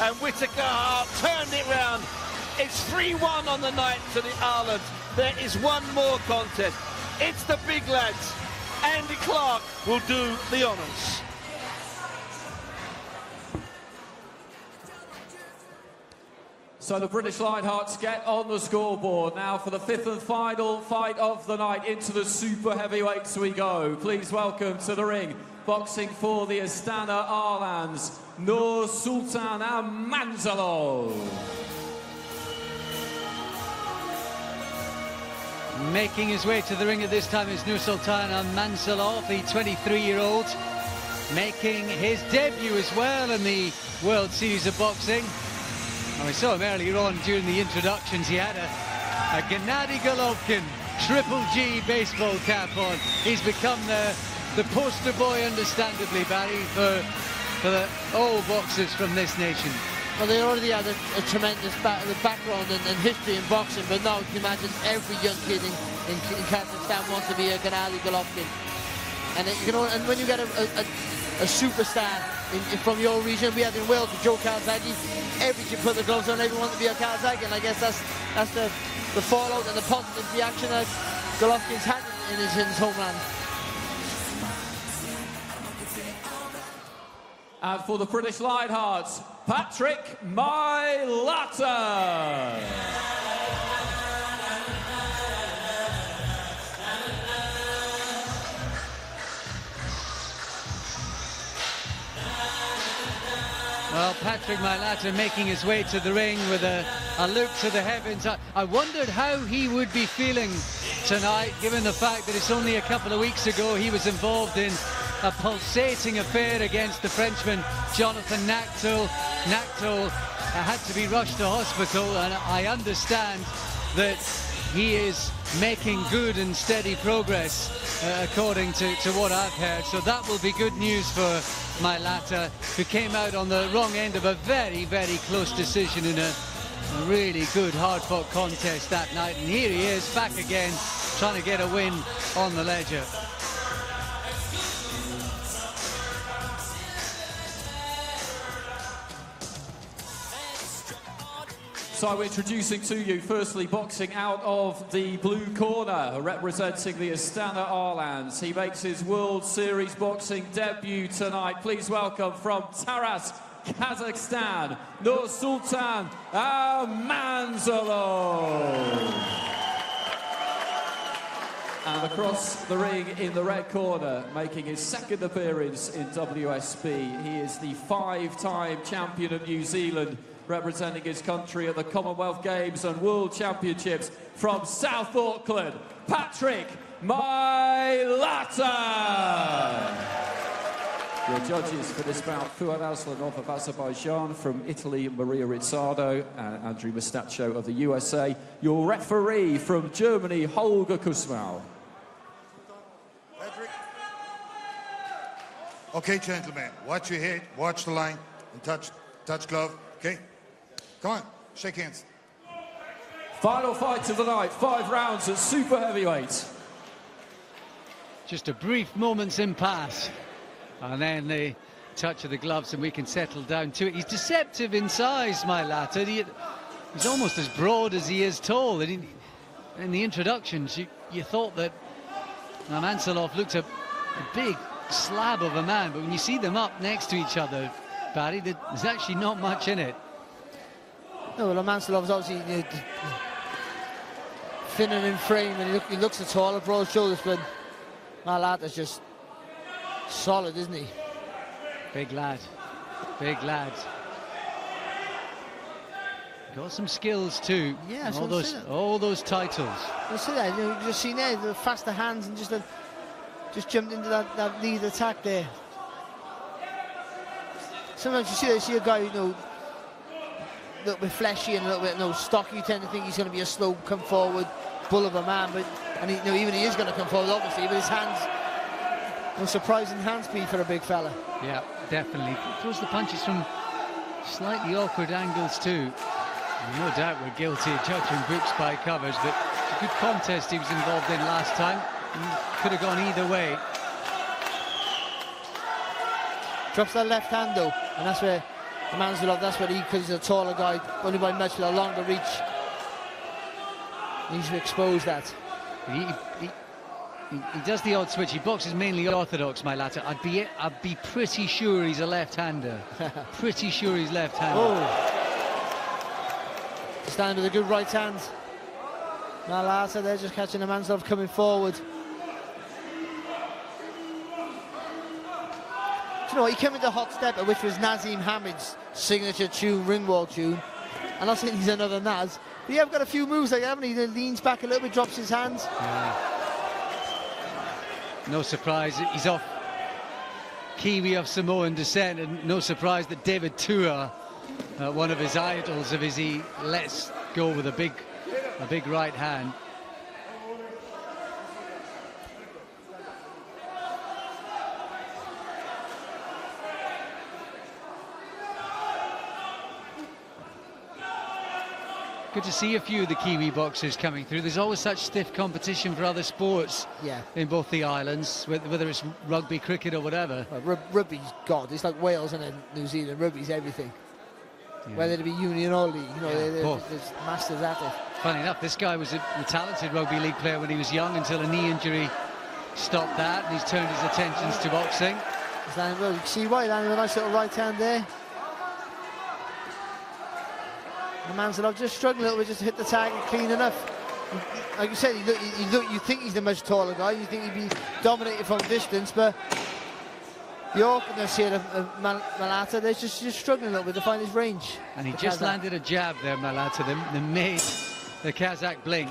and Whittaker turned it round. It's 3-1 on the night to the Ireland. There is one more contest. It's the big lads. Andy Clark will do the honours. So the British Lionhearts get on the scoreboard now for the 5th and final fight of the night. Into the super heavyweights we go. Please welcome to the ring, boxing for the Astana Arlands, Nursultan Amanzholov. Making his way to the ring at this time is Nursultan Amanzholov, the 23-year-old, making his debut as well in the World Series of Boxing. And we saw him earlier on during the introductions. He had a Gennady Golovkin Triple G baseball cap on. He's become the poster boy, understandably, Barry, for all boxers from this nation. Well, they already had a tremendous background and history in boxing, but now you can imagine every young kid in Kazakhstan wants to be a Gennady Golovkin. And and when you get a superstar from your region, we had in Wales with Joe Kazagi, every kid put the gloves on, everyone wanted to be a Kazakh, and I guess that's the fallout and the positive reaction that Golovkin's had in his homeland. And for the British Lionhearts, Patrick Mailata. Well, Patrick Mailata making his way to the ring with a look to the heavens. I wondered how he would be feeling tonight, given the fact that it's only a couple of weeks ago he was involved in a pulsating affair against the Frenchman Jonathan Nactel. Nactel had to be rushed to hospital, and I understand that he is making good and steady progress, according to what I've heard. So that will be good news for Mailata, who came out on the wrong end of a very, very close decision in a really good hard-fought contest that night. And here he is, back again, trying to get a win on the ledger. So I'm introducing to you, firstly, boxing out of the blue corner, representing the Astana Arlands. He makes his World Series boxing debut tonight. Please welcome from Taras, Kazakhstan, Nursultan Amanzholov. And across the ring in the red corner, making his second appearance in WSB, he is the 5-time champion of New Zealand, representing his country at the Commonwealth Games and World Championships from South Auckland, Patrick Mailata. Your judges for this bout, Fuad Aslanov of Azerbaijan, from Italy, Maria Rizzardo, and Andrew Mustaccio of the USA. Your referee from Germany, Holger Kusmau. Patrick. Okay, gentlemen, watch your head, watch the line, and touch glove, okay? Come on, shake hands. Final fight of the night, 5 rounds at super heavyweight. Just a brief moment's impasse, and then the touch of the gloves, and we can settle down to it. He's deceptive in size, Mailata. He's almost as broad as he is tall. In the introductions, you thought that Amanzholov looked a big slab of a man, but when you see them up next to each other, Barry, there's actually not much in it. No, well, Amanzholov's obviously thinner in frame, and he looks a taller, broad shoulders, but Mailata's just solid, isn't he? Big lad, big lad. Got some skills too. Yeah, all those titles. You see that? You just seen there the faster hands and just jumped into that lead attack there. Sometimes you see a guy, a little bit fleshy and a little bit stocky. You tend to think he's going to be a slow, come forward bull of a man, and even he is going to come forward, obviously. But his hands, surprising hand speed for a big fella. Yeah, definitely. Throws the punches from slightly awkward angles too. No doubt we're guilty of judging books by covers, but it's a good contest he was involved in last time. Could have gone either way. Drops that left hand though, and that's where Amanzholov, that's what because he's a taller guy, only by much with a longer reach. He needs to expose that. He does the odd switch. He boxes mainly orthodox, Mailata. I'd be pretty sure he's a left-hander. Pretty sure he's left-hander. Oh. Stand with a good right hand. Mailata, they're just catching Amanzholov coming forward. You know, he came into Hot Stepper, which was Nazim Hamid's signature tune, ring wall tune. I'm not saying he's another Naz, but yeah, I've got a few moves like that, haven't he? He leans back a little bit, drops his hands. Yeah. No surprise, he's off Kiwi of Samoan descent, and no surprise that David Tua, one of his idols of his, he lets go with a big right hand. Good to see a few of the Kiwi boxers coming through. There's always such stiff competition for other sports in both the islands, whether it's rugby, cricket or whatever. Well, rugby's God. It's like Wales and then New Zealand. Rugby's everything. Yeah. Whether it be union or league, you know, there's masters at it. Funny enough, this guy was a talented rugby league player when he was young until a knee injury stopped that, and he's turned his attentions to boxing. He's landing well. You can see why, landing with a nice little right hand there. Amanzholov just struggling a little bit just to hit the target clean enough. Like you said, you think he's the much taller guy, you think he'd be dominated from distance, but the awkwardness here of Mailata, they're just struggling a little bit to find his range. And he just landed a jab there, Mailata, that made the Kazakh blink.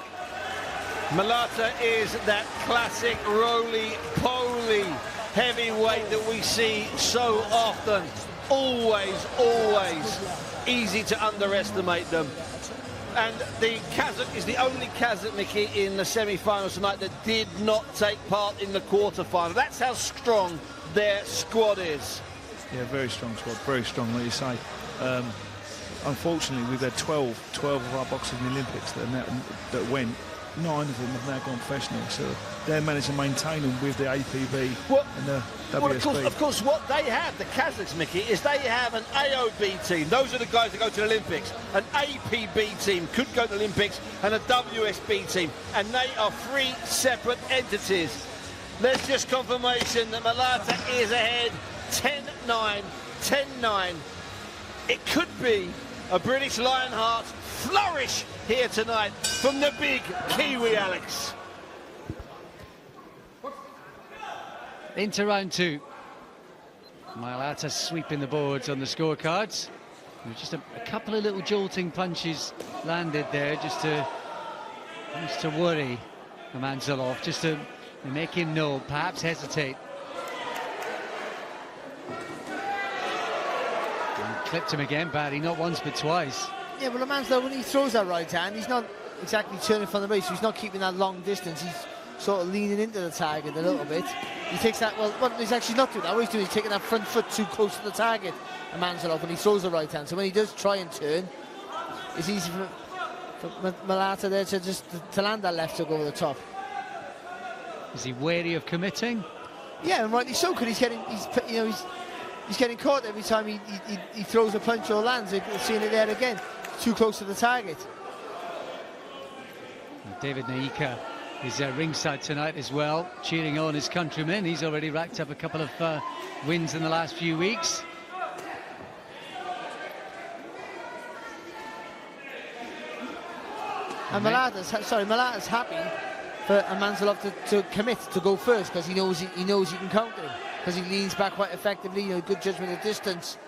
Mailata is that classic roly-poly heavyweight that we see so often. Always easy to underestimate them. And the Kazakh is the only Kazakh, Mickey, in the semi-finals tonight that did not take part in the quarter-final. That's how strong their squad is. Yeah, very strong squad, very strong, like you say. Unfortunately, we've had 12 of our boxers in the Olympics that went. 9 of them have now gone professional, so they're managed to maintain them with the APB and the WSB. Of course, what they have, the Kazakhs, Mickey, is they have an AOB team. Those are the guys that go to the Olympics. An APB team could go to the Olympics, and a WSB team, and they are 3 separate entities. There's just confirmation that Mailata is ahead, 10-9, 10-9. It could be a British Lionhearts flourish here tonight from the big Kiwi, Alex. Into round 2. Mailata sweeping the boards on the scorecards. Just a couple of little jolting punches landed there just to worry Amanzholov, just to make him know, perhaps hesitate. And clipped him again badly, not once but twice. Yeah, well, Amanzholov, when he throws that right hand, he's not exactly turning from the base, so he's not keeping that long distance. He's sort of leaning into the target a little bit. He takes that, well, he's actually not doing that. What he's doing is taking that front foot too close to the target, Amanzholov, when he throws the right hand. So when he does try and turn, it's easy for Mailata there to land that left hook over the top. Is he wary of committing? Yeah, and rightly so, because he's getting caught every time he throws a punch or lands. Seeing it there again, too close to the target. And David Naika is ringside tonight as well, cheering on his countrymen. He's already racked up a couple of wins in the last few weeks. And Mailata's happy for Amanzholov to commit, to go first, because he knows he can counter him, because he leans back quite effectively, good judgment of distance.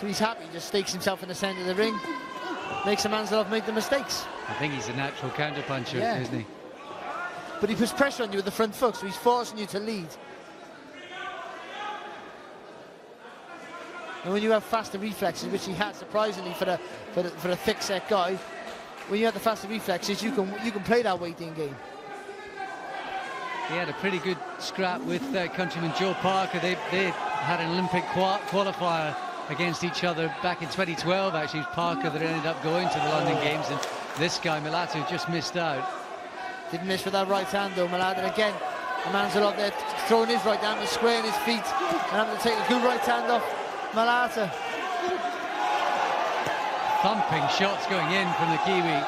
So he's happy, just stakes himself in the centre of the ring, makes Amanzholov make the mistakes. I think he's a natural counter-puncher, isn't he? But he puts pressure on you with the front foot, so he's forcing you to lead. And when you have faster reflexes, which he had surprisingly for a thick-set guy, when you have the faster reflexes, you can play that waiting game. He had a pretty good scrap with countryman Joe Parker. They had an Olympic qualifier against each other back in 2012. Actually, it was Parker that ended up going to the London Games, and this guy, Mailata, just missed out. Didn't miss with that right hand, though, Mailata. Again, Amanzholov there throwing his right hand and squaring his feet and having to take a good right hand off Mailata. Thumping shots going in from the Kiwi.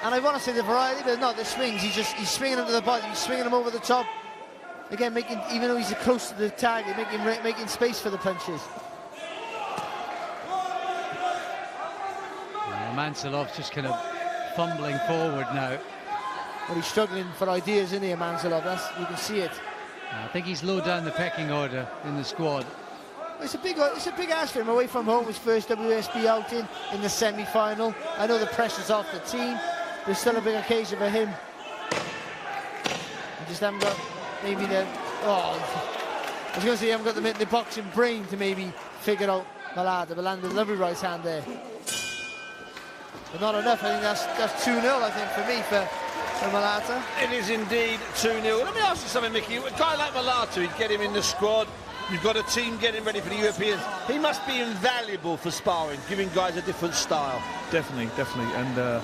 And I want to say the variety, but not the swings. He's swinging him to the body, he's swinging him over the top. Again, even though he's close to the target, making space for the punches. Amanzholov's just kind of fumbling forward now. Well, he's struggling for ideas, isn't he, Amanzholov? You can see it. I think he's low down the pecking order in the squad. It's a big ask for him, away from home, his first WSB outing in the semi-final. I know the pressure's off the team, but it's still a big occasion for him. I just haven't got maybe the... Oh, I was going to say, I haven't got the boxing brain to maybe figure out Mailata, but landed a lovely right hand there. But not enough. I think that's 2-0, I think, for me, for Mailata. It is indeed 2-0. Let me ask you something, Mickey. A guy like Mailata, he'd get him in the squad. You've got a team getting ready for the Europeans. He must be invaluable for sparring, giving guys a different style. Definitely. And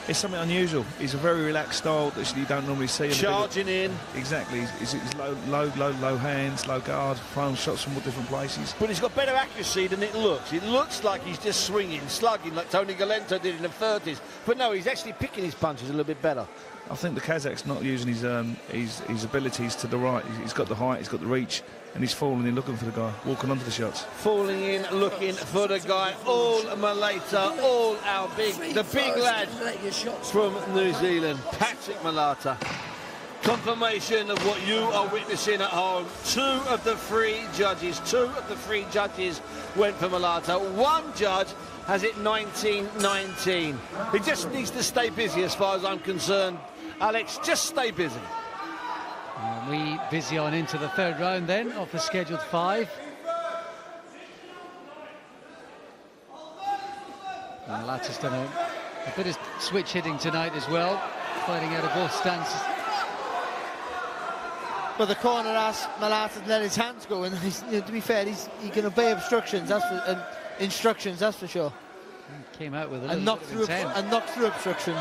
it's something unusual. He's a very relaxed style that you don't normally see. Charging in. Exactly. He's low hands, low guard, throwing shots from all different places. But he's got better accuracy than it looks. It looks like he's just swinging, slugging like Tony Galento did in the 30s. But no, he's actually picking his punches a little bit better. I think the Kazakh's not using his abilities to the right. He's got the height, he's got the reach, and he's falling in looking for the guy, walking onto the shots. Falling in, looking for the guy. All Mailata, all the big lad from New Zealand, Patrick Mailata. Confirmation of what you are witnessing at home. Two of the three judges went for Mailata. One judge has it 19-19. He just needs to stay busy as far as I'm concerned. Alex, just stay busy. We busy on into the third round then of the scheduled 5. Mailata's done a bit of switch hitting tonight as well, fighting out of both stances. But the corner asked Mailata to let his hands go, and to be fair, he can obey instructions. That's for sure. He came out with a little knocked through obstructions.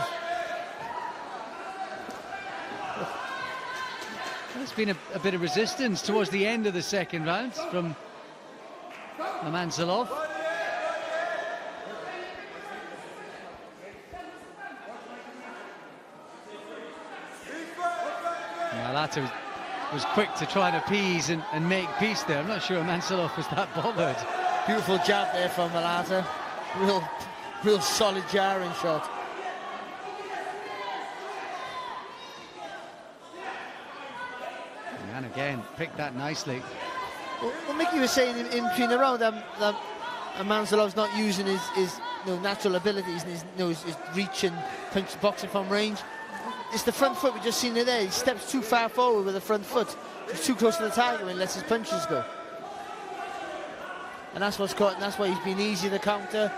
There's been a bit of resistance towards the end of the second round from Amanzholov. Mailata was quick to try and appease and make peace there. I'm not sure Amanzholov was that bothered. Beautiful jab there from Mailata. Real solid jarring shot. And again, picked that nicely. Well, Mickey was saying in between the round that Amanzholov's not using his natural abilities and his reach and punch boxing from range. It's the front foot, we just seen it there. He steps too far forward with the front foot. He's too close to the target when he lets his punches go. And that's what's caught, and that's why he's been easy to counter.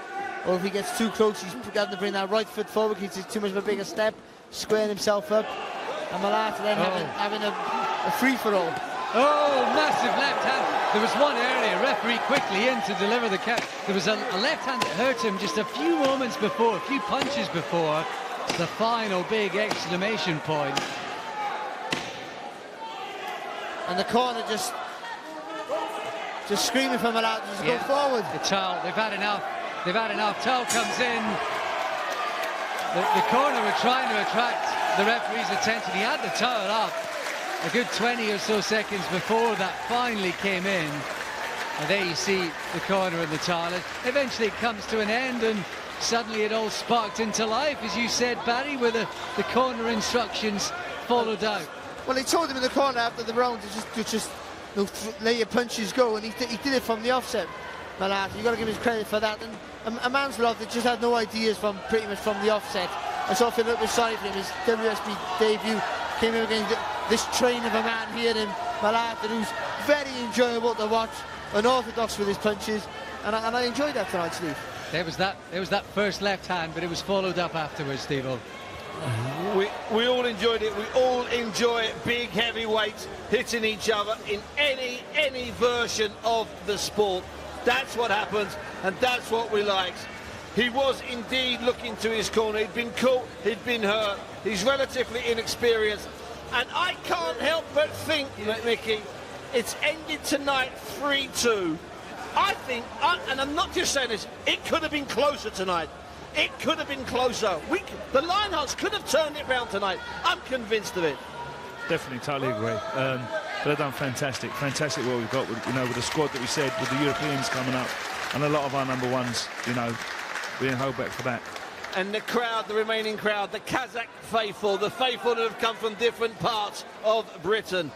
Or if he gets too close, he's got to bring that right foot forward, he takes too much of a bigger step, squaring himself up. And Mailata then having a free-for-all. Oh, massive left hand. There was one area, referee quickly in to deliver the count. There was a left hand that hurt him just a few moments before, a few punches before the final big exclamation point. And the corner just screaming for Mailata to go forward. The towel, they've had enough. Towel comes in. The corner were trying to attract the referee's attention. He had the towel up a good 20 or so seconds before that finally came in. And there you see the corner and the towel. Eventually it comes to an end, and suddenly it all sparked into life, as you said, Barry, with the corner instructions followed out. Well, he told him in the corner after the round to just let your punches go, and he did it from the offset. Mailata, you've got to give him credit for that. And Amanzholov, they just had no ideas pretty much from the offset. I sort of feel a little bit sorry for him. His WSB debut came in against this train of a man here in Mailata, who's very enjoyable to watch, unorthodox with his punches, and I enjoyed that tonight, Steve. There was that first left hand, but it was followed up afterwards, Steve-O. We all enjoyed it. We all enjoy big heavyweights hitting each other in any version of the sport. That's what happens, and that's what we like. He was indeed looking to his corner. He'd been caught, he'd been hurt. He's relatively inexperienced. And I can't help but think, Mickey, it's ended tonight 3-2. I think, and I'm not just saying this, it could have been closer tonight. It could have been closer. The Lionhearts could have turned it round tonight. I'm convinced of it. Definitely, totally agree. But they've done fantastic what we've got with, with the squad that we said, with the Europeans coming up, and a lot of our number ones, we didn't hold back for that. And the crowd, the remaining crowd, the Kazakh faithful, the faithful that have come from different parts of Britain.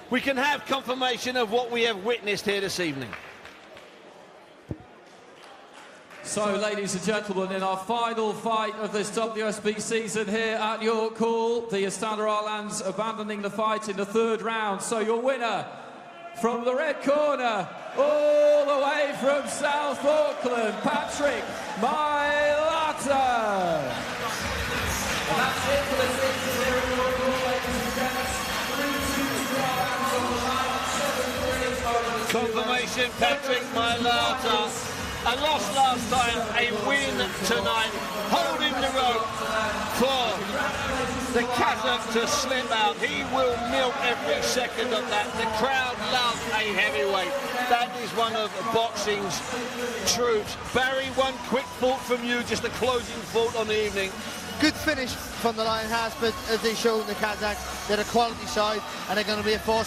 We can have confirmation of what we have witnessed here this evening. So, ladies and gentlemen, in our final fight of this WSB season here at your call, the Astana Arlands abandoning the fight in the third round. So your winner from the red corner, all the way from South Auckland, Patrick Mailata. And that's it for the season here at your call, ladies and gents. 3-2 rounds on the night, 7-3 over the Confirmation, Patrick Mailata. A loss last time, a win tonight, holding the rope for the Kazakh to slip out. He will milk every second of that. The crowd loves a heavyweight. That is one of boxing's truths. Barry, one quick thought from you, just a closing thought on the evening. Good finish from the Lionhearts, but as they showed in the Kazakhs, they're a quality side and they're going to be a force.